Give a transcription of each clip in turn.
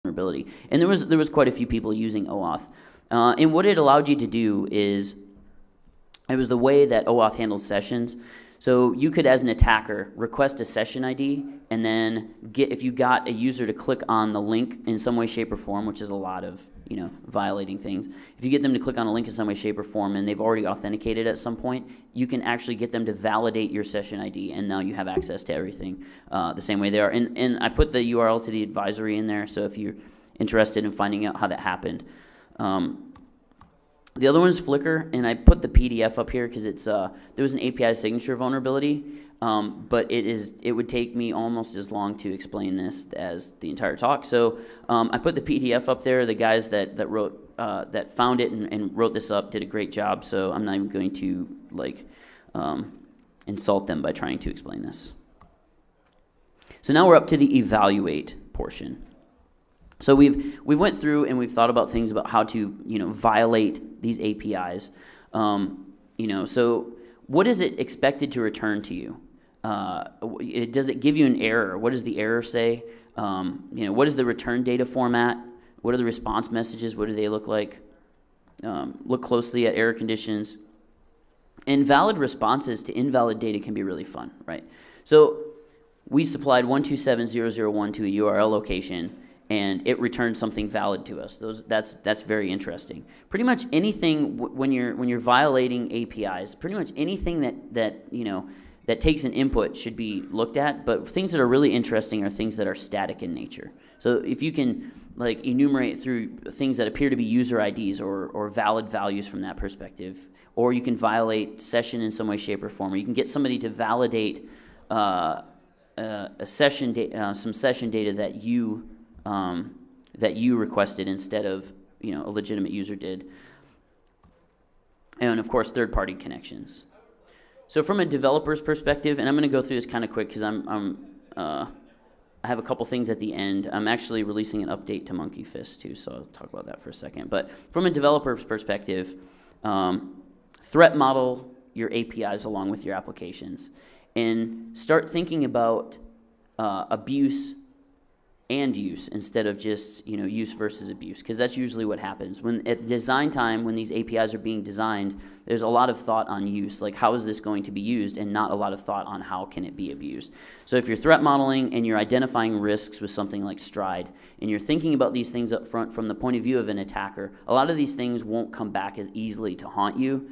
vulnerability. And there was quite a few people using OAuth. And what it allowed you to do is, it was the way that OAuth handles sessions. So you could, as an attacker, request a session ID, and then if you got a user to click on the link in some way, shape, or form, which is a lot of violating things. If you get them to click on a link in some way, shape, or form, and they've already authenticated at some point, you can actually get them to validate your session ID, and now you have access to everything the same way they are. And I put the URL to the advisory in there, so if you're interested in finding out how that happened. The other one is Flickr, and I put the PDF up here because it's there was an API signature vulnerability, but it would take me almost as long to explain this as the entire talk. So I put the PDF up there. The guys that wrote that found it and wrote this up did a great job. So I'm not even going to insult them by trying to explain this. So now we're up to the evaluate portion. So we went through and we've thought about things about how to violate these APIs. So what is it expected to return to you? Does it give you an error? What does the error say? What is the return data format? What are the response messages? What do they look like? Look closely at error conditions. And valid responses to invalid data can be really fun, right? So we supplied 127.0.0.1 to a URL location, and it returned something valid to us. That's very interesting. Pretty much anything when you're violating APIs, pretty much anything that takes an input should be looked at. But things that are really interesting are things that are static in nature. So if you can enumerate through things that appear to be user IDs or valid values from that perspective, or you can violate session in some way, shape, or form, or you can get somebody to validate some session data that you requested instead of a legitimate user did. And of course, third-party connections. So from a developer's perspective, and I'm going to go through this kind of quick because I have a couple things at the end. I'm actually releasing an update to MonkeyFist too, so I'll talk about that for a second. But from a developer's perspective, threat model your APIs along with your applications, and start thinking about abuse and use instead of just use versus abuse, because that's usually what happens when at design time, when these APIs are being designed. There's a lot of thought on use, like how is this going to be used, and not a lot of thought on how can it be abused. So if you're threat modeling and you're identifying risks with something like Stride, and you're thinking about these things up front from the point of view of an attacker, a lot of these things won't come back as easily to haunt you.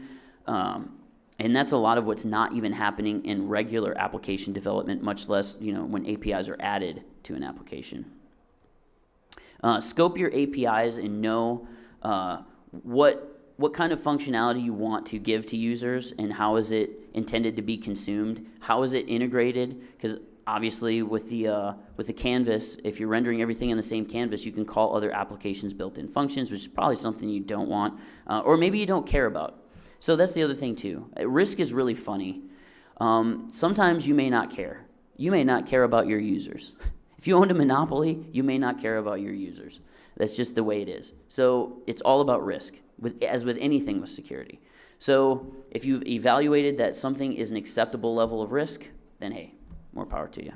And that's a lot of what's not even happening in regular application development, much less when APIs are added to an application. Scope your APIs and know what kind of functionality you want to give to users, and how is it intended to be consumed. How is it integrated? Because obviously with the canvas, if you're rendering everything in the same canvas, you can call other applications built-in functions, which is probably something you don't want, or maybe you don't care about. So that's the other thing too. Risk is really funny. Sometimes you may not care. You may not care about your users. If you owned a monopoly, you may not care about your users. That's just the way it is. So it's all about risk, as with anything with security. So if you've evaluated that something is an acceptable level of risk, then hey, more power to you.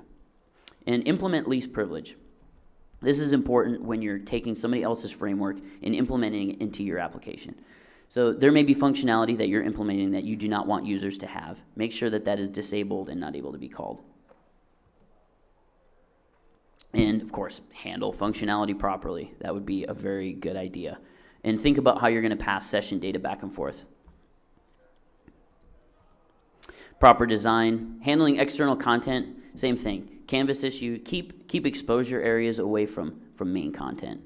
And implement least privilege. This is important when you're taking somebody else's framework and implementing it into your application. So there may be functionality that you're implementing that you do not want users to have. Make sure that that is disabled and not able to be called. And of course, handle functionality properly. That would be a very good idea. And think about how you're going to pass session data back and forth. Proper design. Handling external content, same thing. Canvas issue, keep exposure areas away from main content.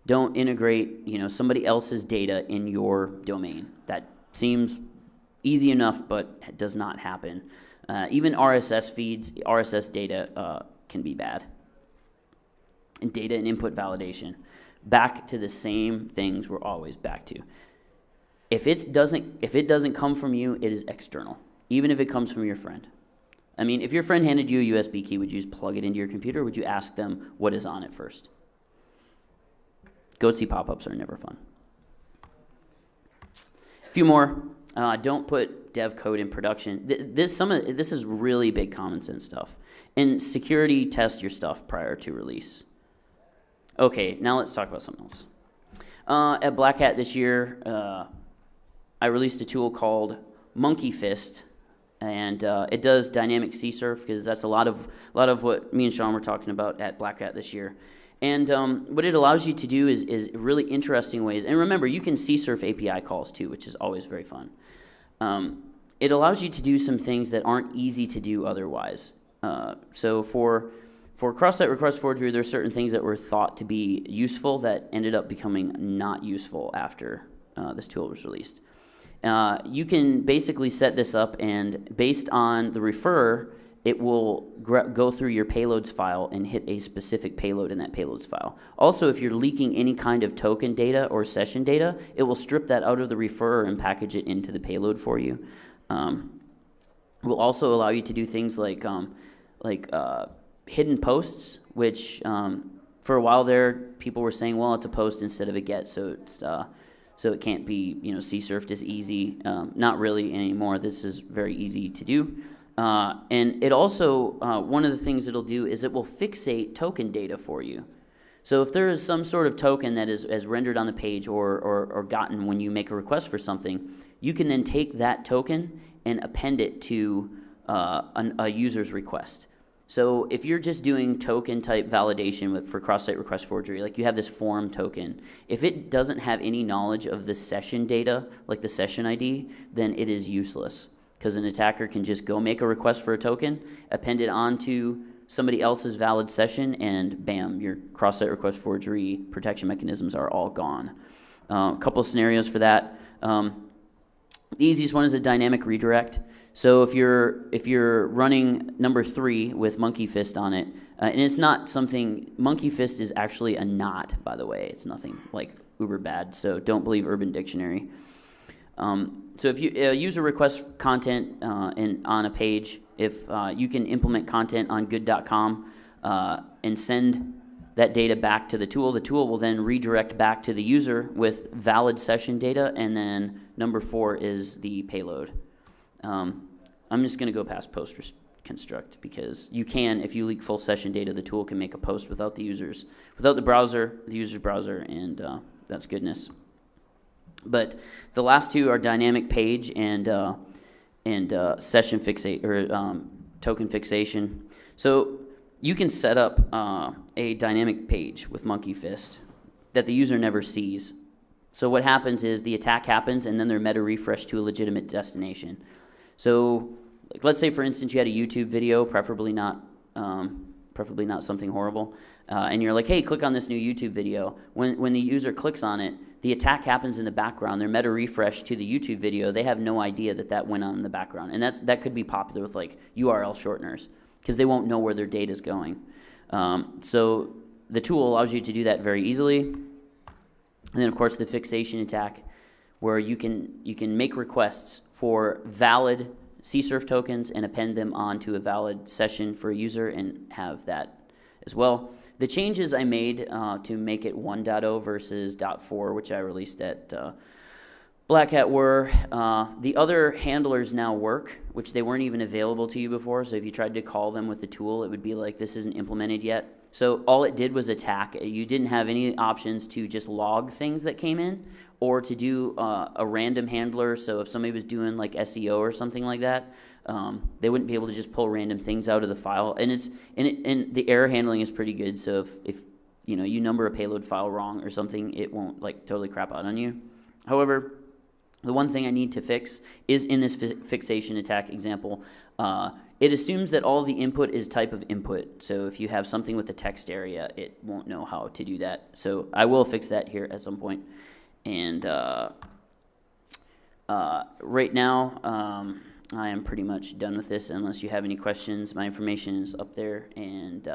Don't integrate, somebody else's data in your domain. That seems easy enough, but it does not happen. Even RSS feeds, RSS data can be bad. And data and input validation. Back to the same things we're always back to. If it doesn't come from you, it is external. Even if it comes from your friend. I mean, if your friend handed you a USB key, would you just plug it into your computer, or would you ask them what is on it first? Goatsy pop-ups are never fun. A few more. Don't put dev code in production. This is really big common sense stuff. And security test your stuff prior to release. Okay, now let's talk about something else. At Black Hat this year, I released a tool called MonkeyFist, and it does dynamic CSRF because that's a lot of what me and Sean were talking about at Black Hat this year. And what it allows you to do is really interesting ways. And remember, you can CSRF API calls too, which is always very fun. It allows you to do some things that aren't easy to do otherwise. So for cross-site request forgery, there are certain things that were thought to be useful that ended up becoming not useful after this tool was released. You can basically set this up, and based on the referrer, it will go through your payloads file and hit a specific payload in that payloads file. Also, if you're leaking any kind of token data or session data, it will strip that out of the referrer and package it into the payload for you. It will also allow you to do things like hidden posts, which for a while there, people were saying, well, it's a post instead of a get, so it can't be CSRF'd as easy. Not really anymore. This is very easy to do. And it also, one of the things it'll do is it will fixate token data for you. So if there is some sort of token that is rendered on the page or gotten when you make a request for something, you can then take that token and append it to a user's request. So if you're just doing token type validation for cross-site request forgery, like you have this form token, if it doesn't have any knowledge of the session data, like the session ID, then it is useless. Because an attacker can just go make a request for a token, append it onto somebody else's valid session, and bam, your cross-site request forgery protection mechanisms are all gone. A couple of scenarios for that. The easiest one is a dynamic redirect. So if you're running number 3 with MonkeyFist on it, and it's not something, MonkeyFist is actually a knot, by the way. It's nothing like uber bad, so don't believe Urban Dictionary. So if you user requests content on a page, if you can implement content on good.com and send that data back to the tool will then redirect back to the user with valid session data, and then number 4 is the payload. I'm just going to go past post construct because you can, if you leak full session data, the tool can make a post without the user's browser, and that's goodness. But the last two are dynamic page and session fixate or token fixation. So you can set up a dynamic page with MonkeyFist that the user never sees. So what happens is the attack happens and then they're meta refresh to a legitimate destination. So like, let's say for instance you had a YouTube video, preferably not something horrible, and you're like, hey, click on this new YouTube video. When the user clicks on it, the attack happens in the background. They're meta refresh to the YouTube video. They have no idea that went on in the background, and that could be popular with like URL shorteners because they won't know where their data is going. So the tool allows you to do that very easily. And then of course the fixation attack, where you can make requests for valid CSRF tokens and append them onto a valid session for a user and have that as well. The changes I made to make it 1.0 versus 0.4, which I released at Black Hat, were the other handlers now work, which they weren't even available to you before. So if you tried to call them with the tool, it would be like, this isn't implemented yet. So all it did was attack. You didn't have any options to just log things that came in or to do a random handler. So if somebody was doing like SEO or something like that, they wouldn't be able to just pull random things out of the file. And the error handling is pretty good. So if you number a payload file wrong or something, it won't like totally crap out on you. However, the one thing I need to fix is in this fixation attack example, it assumes that all the input is type of input. So if you have something with the text area, it won't know how to do that. So I will fix that here at some point. And right now, I am pretty much done with this unless you have any questions. My information is up there, and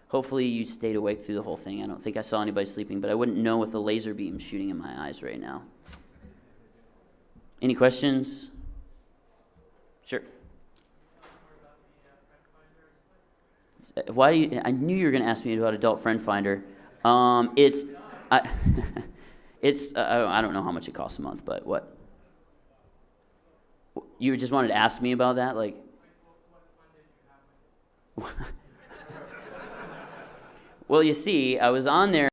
hopefully you stayed awake through the whole thing. I don't think I saw anybody sleeping, but I wouldn't know with a laser beam shooting in my eyes right now. Any questions? Sure. Why do you? I knew you were going to ask me about Adult Friend Finder. I don't know how much it costs a month, but what? You just wanted to ask me about that, like? Well, you see, I was on there.